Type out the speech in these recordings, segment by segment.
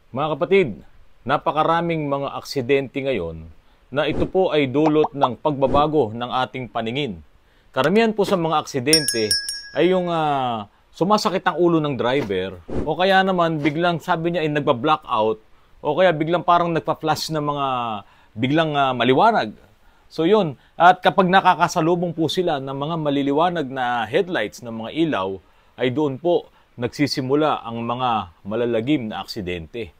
Mga kapatid, napakaraming mga aksidente ngayon na ito po ay dulot ng pagbabago ng ating paningin. Karamihan po sa mga aksidente ay yung sumasakit ang ulo ng driver o kaya naman biglang sabi niya ay nagba-blackout o kaya biglang parang nagpa-flash ng mga biglang maliwanag. So yun, at kapag nakakasalubong po sila ng mga maliliwanag na headlights ng mga ilaw, ay doon po nagsisimula ang mga malalagim na aksidente.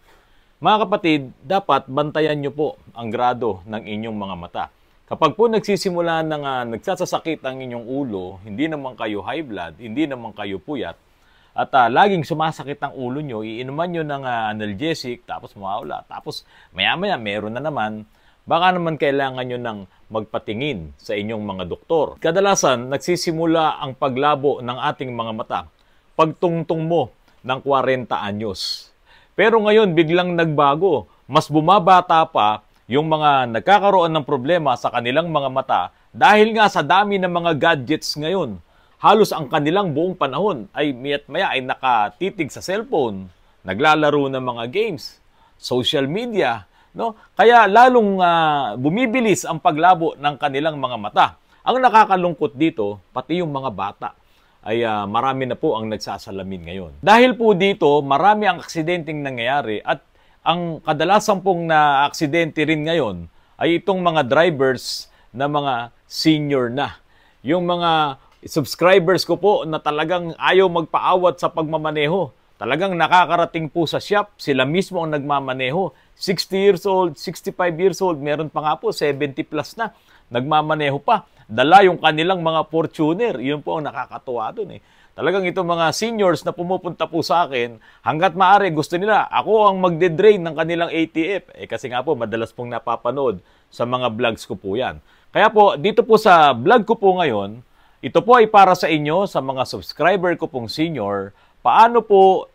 Mga kapatid, dapat bantayan nyo po ang grado ng inyong mga mata. Kapag po nagsisimula na nagsasasakit ang inyong ulo, hindi naman kayo high blood, hindi naman kayo puyat, at laging sumasakit ang ulo nyo, iinuman nyo ng analgesic, tapos mawawala, tapos maya-maya meron na naman, baka naman kailangan nyo ng magpatingin sa inyong mga doktor. Kadalasan, nagsisimula ang paglabo ng ating mga mata pagtungtong mo ng 40 anyos. Pero ngayon, biglang nagbago. Mas bumabata pa yung mga nagkakaroon ng problema sa kanilang mga mata dahil nga sa dami ng mga gadgets ngayon. Halos ang kanilang buong panahon ay maya ay nakatitig sa cellphone, naglalaro ng mga games, social media, no? Kaya lalong bumibilis ang paglabo ng kanilang mga mata. Ang nakakalungkot dito, pati yung mga bata ay marami na po ang nagsasalamin ngayon. Dahil po dito, marami ang aksidenteng nangyayari at ang kadalasan pong na aksidente rin ngayon ay itong mga drivers na mga senior na. Yung mga subscribers ko po na talagang ayaw magpaawat sa pagmamaneho. Talagang nakakarating po sa shop, sila mismo ang nagmamaneho. 60 years old, 65 years old, meron pa nga po 70 plus na nagmamaneho pa. Dala yung kanilang mga Fortuner. Yun po ang nakakatuwa dun eh. Talagang itong mga seniors na pumupunta po sa akin, hanggat maaari gusto nila, ako ang magde-drain ng kanilang ATF. Kasi nga po, madalas pong napapanood sa mga vlogs ko po yan. Kaya po, dito po sa vlog ko po ngayon, ito po ay para sa inyo, sa mga subscriber ko pong senior, paano po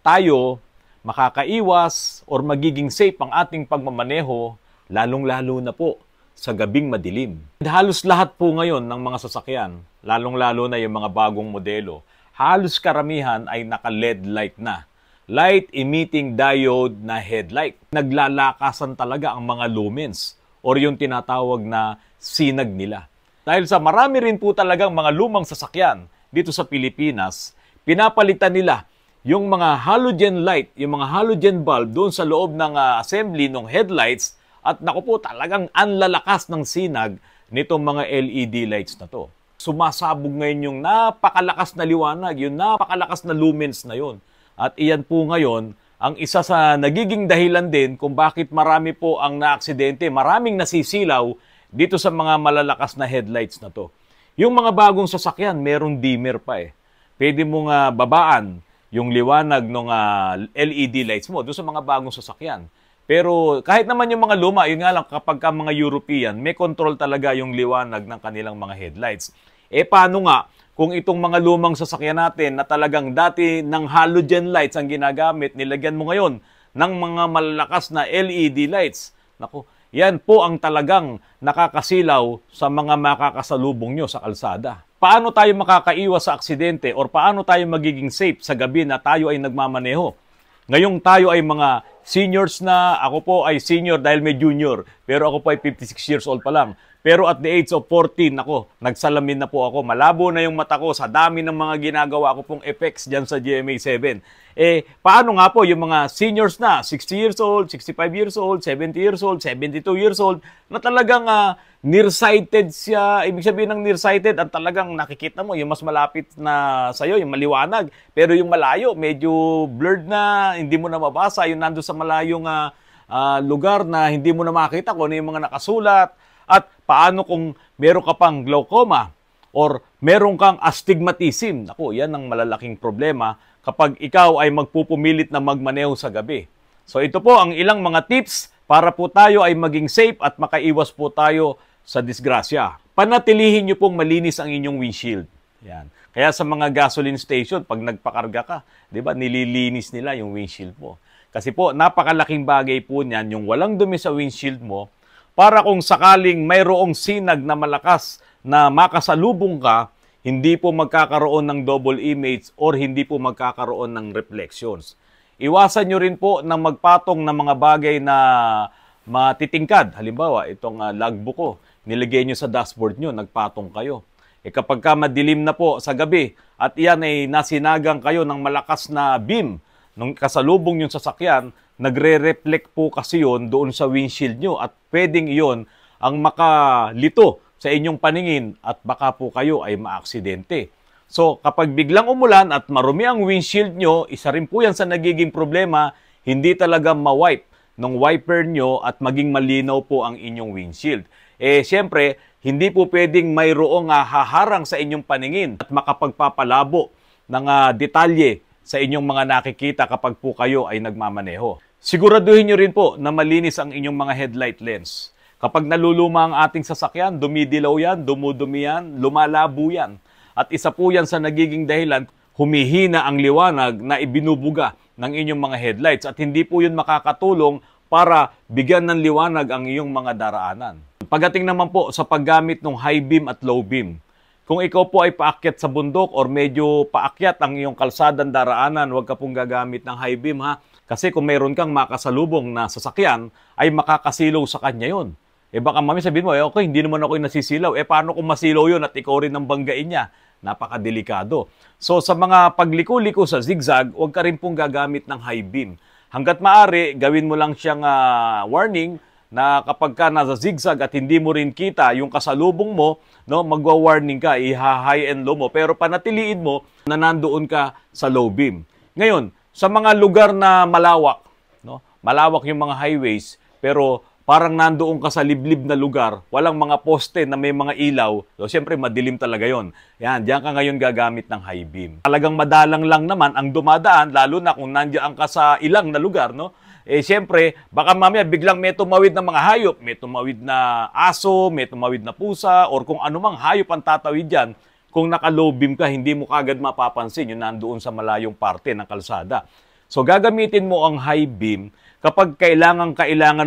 tayo, makakaiwas or magiging safe ang ating pagmamaneho, lalong-lalo na po sa gabing madilim. Halos lahat po ngayon ng mga sasakyan, lalong-lalo na yung mga bagong modelo, halos karamihan ay naka-LED light na. Light emitting diode na headlight. Naglalakasan talaga ang mga lumens or yung tinatawag na sinag nila. Dahil sa marami rin po talagang mga lumang sasakyan dito sa Pilipinas, pinapalitan nila yung mga halogen light, yung mga halogen bulb doon sa loob ng assembly ng headlights. At naku po, talagang anlalakas ng sinag nitong mga LED lights na to. Sumasabog ngayon yung napakalakas na liwanag, yung napakalakas na lumens na yun. At iyan po ngayon, ang isa sa nagiging dahilan din kung bakit marami po ang naaksidente, maraming nasisilaw dito sa mga malalakas na headlights na to. Yung mga bagong sasakyan, merong dimmer pa eh. Pwede mong babaan yung liwanag ng LED lights mo doon sa mga bagong sasakyan. Pero kahit naman yung mga luma, yun nga lang kapag ka mga European, may control talaga yung liwanag ng kanilang mga headlights. Paano nga kung itong mga lumang sasakyan natin na talagang dati ng halogen lights ang ginagamit, nilagyan mo ngayon ng mga malalakas na LED lights. Naku, yan po ang talagang nakakasilaw sa mga makakasalubong nyo sa kalsada. Paano tayo makakaiwas sa aksidente or paano tayo magiging safe sa gabi na tayo ay nagmamaneho? Ngayong tayo ay mga seniors na, ako po ay senior dahil may junior, pero ako po ay 56 years old pa lang. Pero at the age of 14, nagsalamin na po ako. Malabo na yung mata ko sa dami ng mga ginagawa ko pong effects dyan sa GMA7. Paano nga po yung mga seniors na, 60 years old, 65 years old, 70 years old, 72 years old, na talagang nearsighted siya. Ibig sabihin ng nearsighted, ang talagang nakikita mo, yung mas malapit na sa'yo, yung maliwanag. Pero yung malayo, medyo blurred na, hindi mo na mabasa. Yung nando sa malayong lugar na hindi mo na makita kung ano yung mga nakasulat. At paano kung meron ka pang glaucoma or meron kang astigmatism? Naku, yan ang malalaking problema kapag ikaw ay magpupumilit na magmaneho sa gabi. So ito po ang ilang mga tips para po tayo ay maging safe at makaiwas po tayo sa disgrasya. Panatilihin nyo pong malinis ang inyong windshield. Yan. Kaya sa mga gasoline station, pag nagpakarga ka, di ba, nililinis nila yung windshield mo. Kasi po, napakalaking bagay po niyan, yung walang dumi sa windshield mo, para kung sakaling mayroong sinag na malakas na makasalubong ka, hindi po magkakaroon ng double image or hindi po magkakaroon ng reflections. iwasan nyo rin po na magpatong ng mga bagay na matitingkad. Halimbawa, itong logbook ko, nilagay nyo sa dashboard nyo, nagpatong kayo. Kapag ka madilim na po sa gabi at iyan ay nasinagang kayo ng malakas na beam nung kasalubong yung sasakyan, nagre-reflect po kasi yon doon sa windshield nyo at pwedeng iyon ang makalito sa inyong paningin at baka po kayo ay maaksidente. So kapag biglang umulan at marumi ang windshield nyo, isa rin po yan sa nagiging problema, hindi talaga ma-wipe ng wiper nyo at maging malinaw po ang inyong windshield. Siyempre, hindi po pwedeng mayroong haharang sa inyong paningin at makapagpapalabo ng detalye sa inyong mga nakikita kapag po kayo ay nagmamaneho. Siguraduhin nyo rin po na malinis ang inyong mga headlight lens. Kapag naluluma ang ating sasakyan, dumidilaw yan, dumudumi yan, lumalabo yan. At isa po yan sa nagiging dahilan, humihina ang liwanag na ibinubuga ng inyong mga headlights at hindi po yun makakatulong para bigyan ng liwanag ang iyong mga daraanan. Pagdating naman po sa paggamit ng high beam at low beam, kung ikaw po ay paakyat sa bundok or medyo paakyat ang iyong kalsadang daraanan, huwag ka pong gagamit ng high beam ha. Kasi kung mayroon kang makasalubong na sasakyan, ay makakasilaw sa kanya yun. Baka mami sabihin mo, okay, hindi naman ako yung nasisilaw. Paano kung masilaw yun at ikaw rin ang banggain niya? Napakadelikado. So sa mga pagliko-liko sa zigzag, huwag ka rin pong gagamit ng high beam. Hanggat maaari, gawin mo lang siyang warning na kapag ka nasa zigzag at hindi mo rin kita yung kasalubong mo, no, magwa-warning ka, high and low mo, pero panatiliin mo na nandoon ka sa low beam. Ngayon, sa mga lugar na malawak, no, malawak yung mga highways, pero parang nandoon ka sa liblib na lugar, walang mga poste na may mga ilaw, so siyempre madilim talaga yon. Yan, diyan ka ngayon gagamit ng high beam. Talagang madalang lang naman ang dumadaan, lalo na kung nandiyan ka sa ilang na lugar, no? Siyempre, baka mamaya biglang may tumawid na mga hayop, may tumawid na aso, may tumawid na pusa, or kung anumang hayop ang tatawid dyan, kung naka-low beam ka, hindi mo kagad mapapansin yung nandoon sa malayong parte ng kalsada. So, gagamitin mo ang high beam kapag kailangan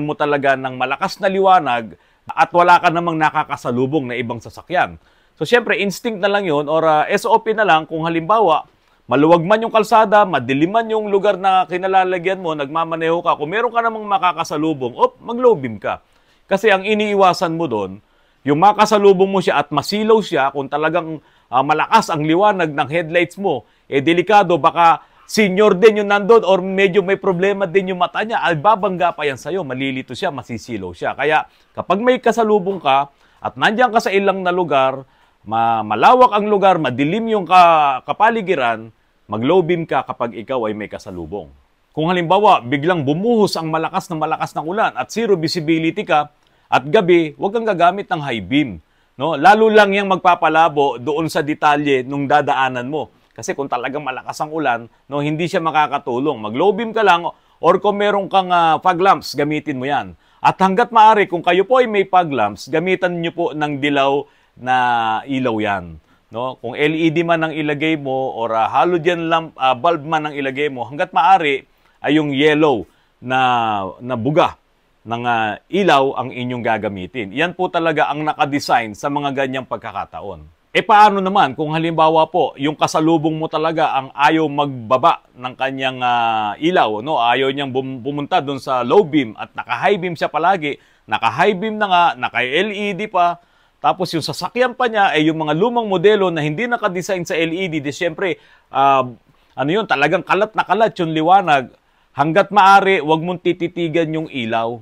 mo talaga ng malakas na liwanag at wala ka namang nakakasalubong na ibang sasakyan. So, siyempre, instinct na lang yun or SOP na lang kung halimbawa, maluwag man yung kalsada, madilim man yung lugar na kinalalagyan mo, nagmamaneho ka, kung meron ka namang makakasalubong, mag-low beam ka. Kasi ang iniiwasan mo doon, yung makasalubong mo siya at masilaw siya, kung talagang malakas ang liwanag ng headlights mo, delikado, baka senior din yung nandun or medyo may problema din yung mata niya, babangga pa yan sa'yo, malilito siya, masisilaw siya. Kaya kapag may kasalubong ka at nandiyan ka sa ilang na lugar, malawak ang lugar, madilim yung kapaligiran, mag-low beam ka kapag ikaw ay may kasalubong. Kung halimbawa, biglang bumuhos ang malakas ng ulan at zero visibility ka, at gabi, huwag kang gagamit ng high beam. No? Lalo lang yung magpapalabo doon sa detalye nung dadaanan mo. Kasi kung talagang malakas ang ulan, no, hindi siya makakatulong. Mag-low beam ka lang or kung meron kang fog lamps, gamitin mo yan. At hanggat maaari, kung kayo po ay may fog lamps, gamitan nyo po ng dilaw na ilaw yan. No? Kung LED man ang ilagay mo or halogen lamp, bulb man ang ilagay mo, hanggat maaari ay yung yellow na buga ng ilaw ang inyong gagamitin. Yan po talaga ang nakadesign sa mga ganyang pagkakataon. Paano naman kung halimbawa po, yung kasalubong mo talaga ang ayaw magbaba ng kanyang ilaw, no? Ayaw niyang pumunta doon sa low beam at naka-high beam siya palagi, naka-high beam na nga, naka-LED pa, tapos yung sasakyan pa niya ay yung mga lumang modelo na hindi naka-design sa LED, di syempre, talagang kalat na kalat yung liwanag. Hanggat maaari, wag mong tititigan yung ilaw.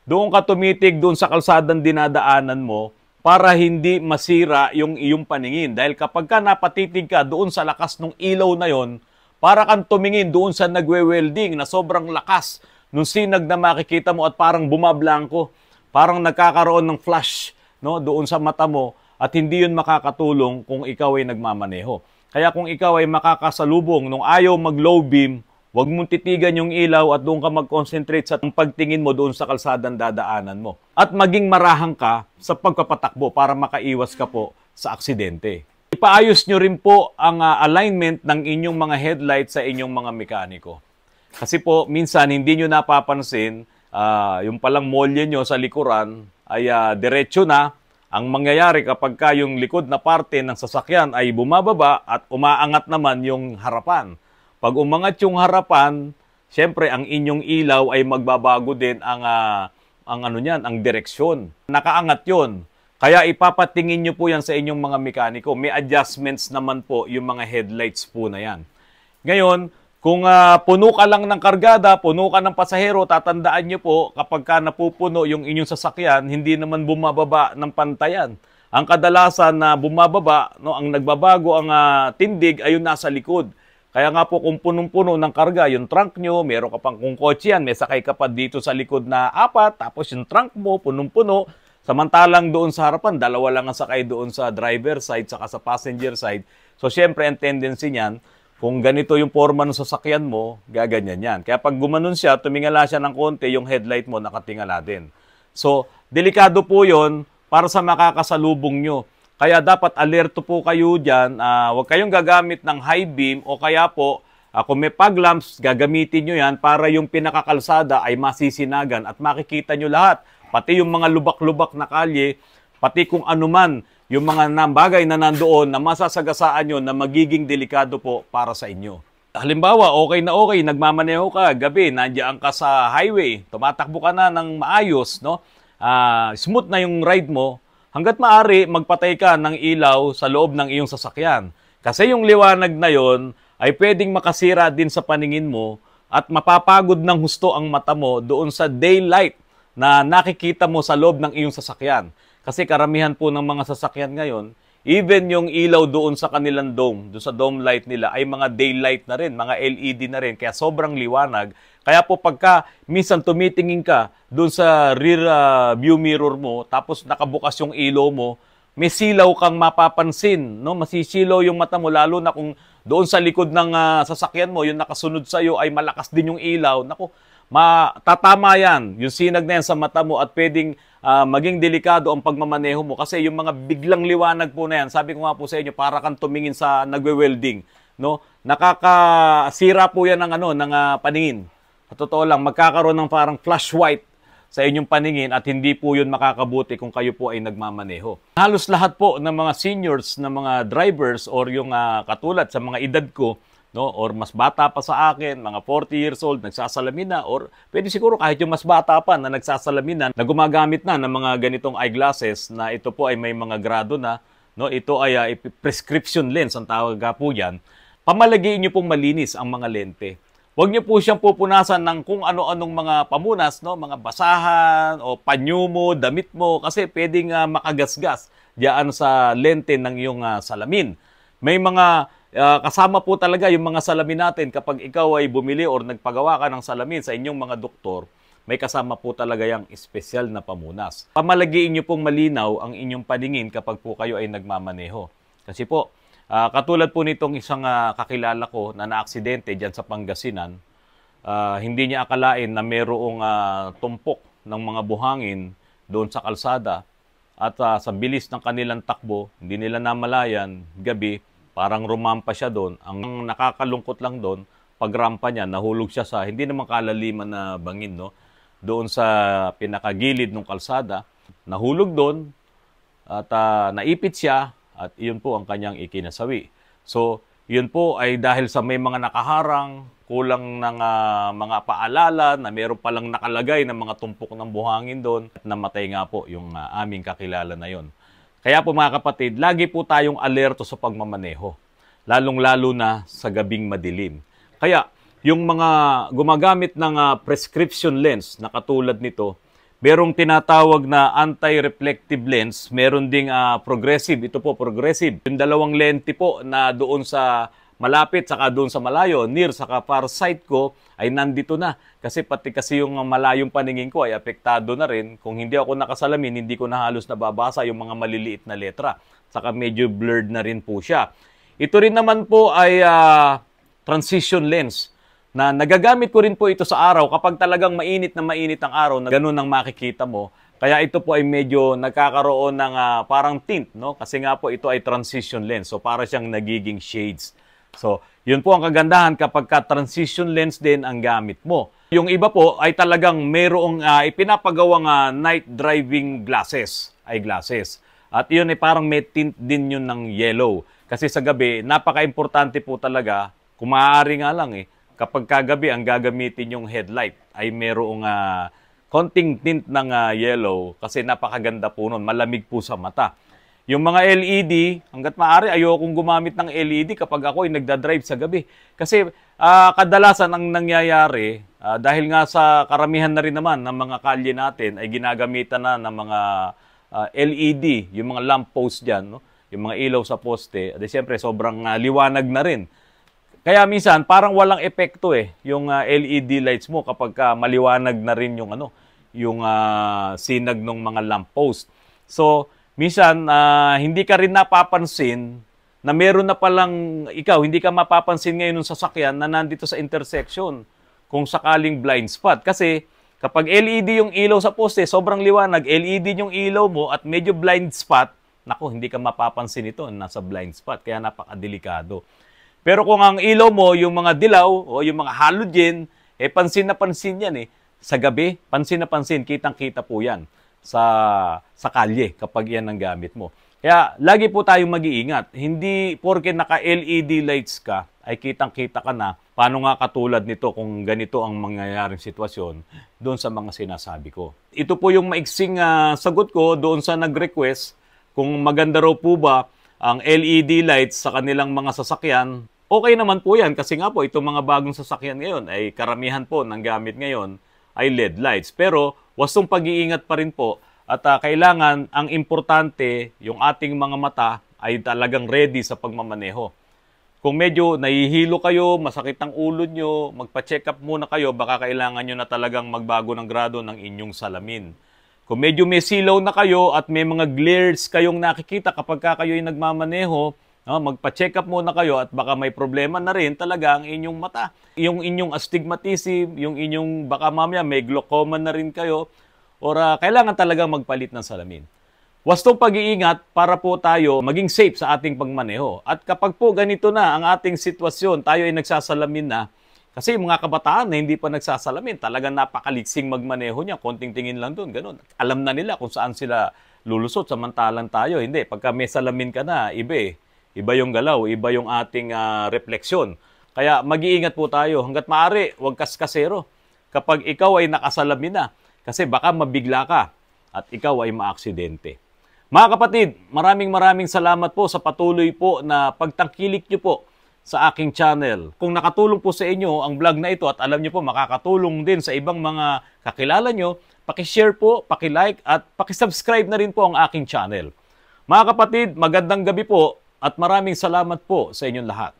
Doon ka tumitig doon sa kalsadang dinadaanan mo para hindi masira yung iyong paningin. Dahil kapag ka napatitig ka doon sa lakas ng ilaw na yon, para kang tumingin doon sa nagwe-welding na sobrang lakas nung sinag na makikita mo at parang bumablangko, parang nagkakaroon ng flash, no, doon sa mata mo at hindi yun makakatulong kung ikaw ay nagmamaneho. Kaya kung ikaw ay makakasalubong nung ayaw mag-low beam, huwag mong titigan yung ilaw at doon ka mag-concentrate sa pagtingin mo doon sa kalsadang dadaanan mo. At maging marahang ka sa pagpapatakbo para makaiwas ka po sa aksidente. Ipaayos nyo rin po ang alignment ng inyong mga headlights sa inyong mga mekaniko. Kasi po, minsan hindi nyo napapansin, yung palang molye nyo sa likuran ay diretso na. Ang mangyayari kapag ka yung likod na parte ng sasakyan ay bumababa at umaangat naman yung harapan. Pag umangat yung harapan, Siyempre, ang inyong ilaw ay magbabago din ang direksyon. Nakaangat 'yon. Kaya ipapatingin nyo po yan sa inyong mga mekaniko. May adjustments naman po yung mga headlights po na yan. Ngayon, kung puno ka lang ng kargada, puno ka ng pasahero, tatandaan nyo po kapag ka napupuno yung inyong sasakyan, hindi naman bumababa ng pantayan. Ang kadalasan na bumababa, no, ang nagbabago ang tindig ay yung nasa likod. Kaya nga po kung punong-puno ng karga, yung trunk nyo, meron ka pang kung kotse yan, may sakay ka pa dito sa likod na 4, tapos yung trunk mo, punong-puno. Samantalang doon sa harapan, 2 lang ang sakay doon sa driver side saka sa passenger side. So, syempre, ang tendency niyan, kung ganito yung forma ng sasakyan mo, gaganyan yan. Kaya pag gumanon siya, tumingala siya ng konti, yung headlight mo nakatingala din. So, delikado po yon para sa makakasalubong nyo. Kaya dapat alerto po kayo dyan. Huwag kayong gagamit ng high beam o kaya po, kung may fog lamps, gagamitin nyo yan para yung pinakakalsada ay masisinagan at makikita nyo lahat. Pati yung mga lubak-lubak na kalye, pati kung anuman yung mga bagay na nandoon na masasagasaan nyo na magiging delikado po para sa inyo. Halimbawa, okay, nagmamaneho ka, gabi, nandiyan ka sa highway, tumatakbo ka na ng maayos, no? Smooth na yung ride mo, hanggat maaari, magpatay ka ng ilaw sa loob ng iyong sasakyan. Kasi yung liwanag na yon ay pwedeng makasira din sa paningin mo at mapapagod ng husto ang mata mo doon sa daylight na nakikita mo sa loob ng iyong sasakyan. Kasi karamihan po ng mga sasakyan ngayon, even yung ilaw doon sa kanilang dome, doon sa dome light nila, ay mga daylight na rin, mga LED na rin, kaya sobrang liwanag. Kaya po pagka minsan tumitingin ka doon sa rear view mirror mo, tapos nakabukas yung ilaw mo, may silaw kang mapapansin, no? Masisilaw yung mata mo, lalo na kung doon sa likod ng sasakyan mo, yung nakasunod sa'yo ay malakas din yung ilaw. Naku, matatama yan, yung sinag na yan sa mata mo at pwedeng maging delikado ang pagmamaneho mo kasi yung mga biglang liwanag po na yan, sabi ko nga po sa inyo, para kang tumingin sa nagwe-welding, no? Nakakasira po yan ng paningin. Sa totoo lang, magkakaroon ng parang flash white sa inyong paningin at hindi po yun makakabuti kung kayo po ay nagmamaneho. Halos lahat po ng mga seniors na mga drivers or yung katulad sa mga edad ko, no, or mas bata pa sa akin, mga 40 years old, nagsasalamin na, or pwede siguro kahit yung mas bata pa na nagsasalamin na, na gumagamit na ng mga ganitong eyeglasses na ito po ay may mga grado na, no, ito ay prescription lens, ang tawag po yan. Pamalagiin nyo pong malinis ang mga lente. Huwag nyo po siyang pupunasan ng kung ano-anong mga pamunas, no, mga basahan o panyo mo, damit mo, kasi pwedeng makagasgas diyan sa lente ng iyong salamin. May mga kasama po talaga yung mga salamin natin kapag ikaw ay bumili or nagpagawa ka ng salamin sa inyong mga doktor, may kasama po talaga yung espesyal na pamunas. Pamalagiin nyo pong malinaw ang inyong paningin kapag po kayo ay nagmamaneho. Kasi po, katulad po nitong isang kakilala ko na naaksidente dyan sa Pangasinan, hindi niya akalain na mayroong tumpok ng mga buhangin doon sa kalsada at sa bilis ng kanilang takbo, hindi nila namalayan, gabi, parang rumampa siya doon. Ang nakakalungkot lang doon, pagrampa niya, nahulog siya sa, hindi naman kalaliman na bangin, no? Doon sa pinakagilid ng kalsada, nahulog doon at naipit siya at iyon po ang kanyang ikinasawi. So, yun po ay dahil sa may mga nakaharang, kulang ng mga paalala na meron palang nakalagay ng mga tumpok ng buhangin doon at namatay nga po yung aming kakilala na yon. Kaya po mga kapatid, lagi po tayong alerto sa pagmamaneho, lalong-lalo na sa gabing madilim. Kaya yung mga gumagamit ng prescription lens na katulad nito, merong tinatawag na anti-reflective lens, meron ding progressive, ito po progressive. Yung dalawang lente po na doon sa malapit saka doon sa malayo, near saka far sight ko ay nandito na. Kasi pati kasi yung malayong paningin ko ay apektado na rin. Kung hindi ako nakasalamin, hindi ko na halos nababasa yung mga maliliit na letra. Saka medyo blurred na rin po siya. Ito rin naman po ay transition lens na nagagamit ko rin po ito sa araw kapag talagang mainit ang araw na ganun ang makikita mo. Kaya ito po ay medyo nagkakaroon ng parang tint, no? Kasi nga po ito ay transition lens. So para siyang nagiging shades. So, yun po ang kagandahan kapag transition lens din ang gamit mo. Yung iba po ay talagang mayroong ipinapagawang night driving glasses, eyeglasses. At yun ay parang may tint din yun ng yellow. Kasi sa gabi, napaka-importante po talaga, kung maaari nga lang kapag kagabi ang gagamitin yung headlight ay merong konting tint ng yellow kasi napakaganda po nun, malamig po sa mata. Yung mga LED, hanggat maaari ayokong gumamit ng LED kapag ako ay nagdadrive sa gabi. Kasi kadalasan ang nangyayari, dahil nga sa karamihan na rin naman ng mga kalye natin ay ginagamitan na ng mga LED, yung mga lamp post dyan, no? Yung mga ilaw sa poste, at siyempre sobrang liwanag na rin. Kaya minsan parang walang epekto yung LED lights mo kapag maliwanag na rin yung yung sinag ng mga lamppost. So, minsan hindi ka rin napapansin na meron na palang ikaw, hindi ka mapapansin ngayon ng sasakyan na nandito sa intersection kung sakaling blind spot. Kasi kapag LED yung ilaw sa poste, sobrang liwanag, LED yung ilaw mo at medyo blind spot, naku, hindi ka mapapansin ito, nasa blind spot, kaya napakadelikado. Pero kung ang ilaw mo, yung mga dilaw o yung mga halogen, pansin na pansin yan Sa gabi, pansin na pansin, kitang-kita po yan sa kalye kapag yan ang gamit mo. Kaya lagi po tayong mag-iingat. Hindi porke naka-LED lights ka, ay kitang-kita ka na. Paano nga katulad nito kung ganito ang mangyayaring sitwasyon doon sa mga sinasabi ko. Ito po yung maiksing sagot ko doon sa nag-request kung maganda raw po ba ang LED lights sa kanilang mga sasakyan. Okay naman po yan kasi nga po itong mga bagong sasakyan ngayon ay karamihan po ng gamit ngayon ay LED lights. Pero wastong pag-iingat pa rin po at kailangan ang importante yung ating mga mata ay talagang ready sa pagmamaneho. Kung medyo nahihilo kayo, masakit ang ulo nyo, magpa-check up muna kayo, baka kailangan nyo na talagang magbago ng grado ng inyong salamin. Kung medyo may silaw na kayo at may mga glares kayong nakikita kapag kayo ay nagmamaneho, magpa-check up muna kayo at baka may problema na rin talaga ang inyong mata. Yung inyong astigmatism, yung inyong baka mamaya may glaucoma na rin kayo or kailangan talaga magpalit ng salamin. Wastong pag-iingat para po tayo maging safe sa ating pagmaneho. At kapag po ganito na ang ating sitwasyon, tayo ay nagsasalamin na, kasi mga kabataan na hindi pa nagsasalamin, talagang napakaliksing magmaneho niya, konting tingin lang doon, ganun. Alam na nila kung saan sila lulusot, samantalang tayo, hindi. Pagka may salamin ka na, iba Iba yung galaw, iba yung ating refleksyon. Kaya mag-iingat po tayo. Hanggat maaari, huwag kaskasero. Kapag ikaw ay nakasalamin na, kasi baka mabigla ka at ikaw ay maaksidente. Mga kapatid, maraming salamat po sa patuloy po na pagtangkilik nyo po sa aking channel. Kung nakatulong po sa inyo ang vlog na ito at alam nyo po makakatulong din sa ibang mga kakilala nyo, pakishare po, pakilike at pakisubscribe na rin po ang aking channel. Mga kapatid, magandang gabi po at maraming salamat po sa inyong lahat.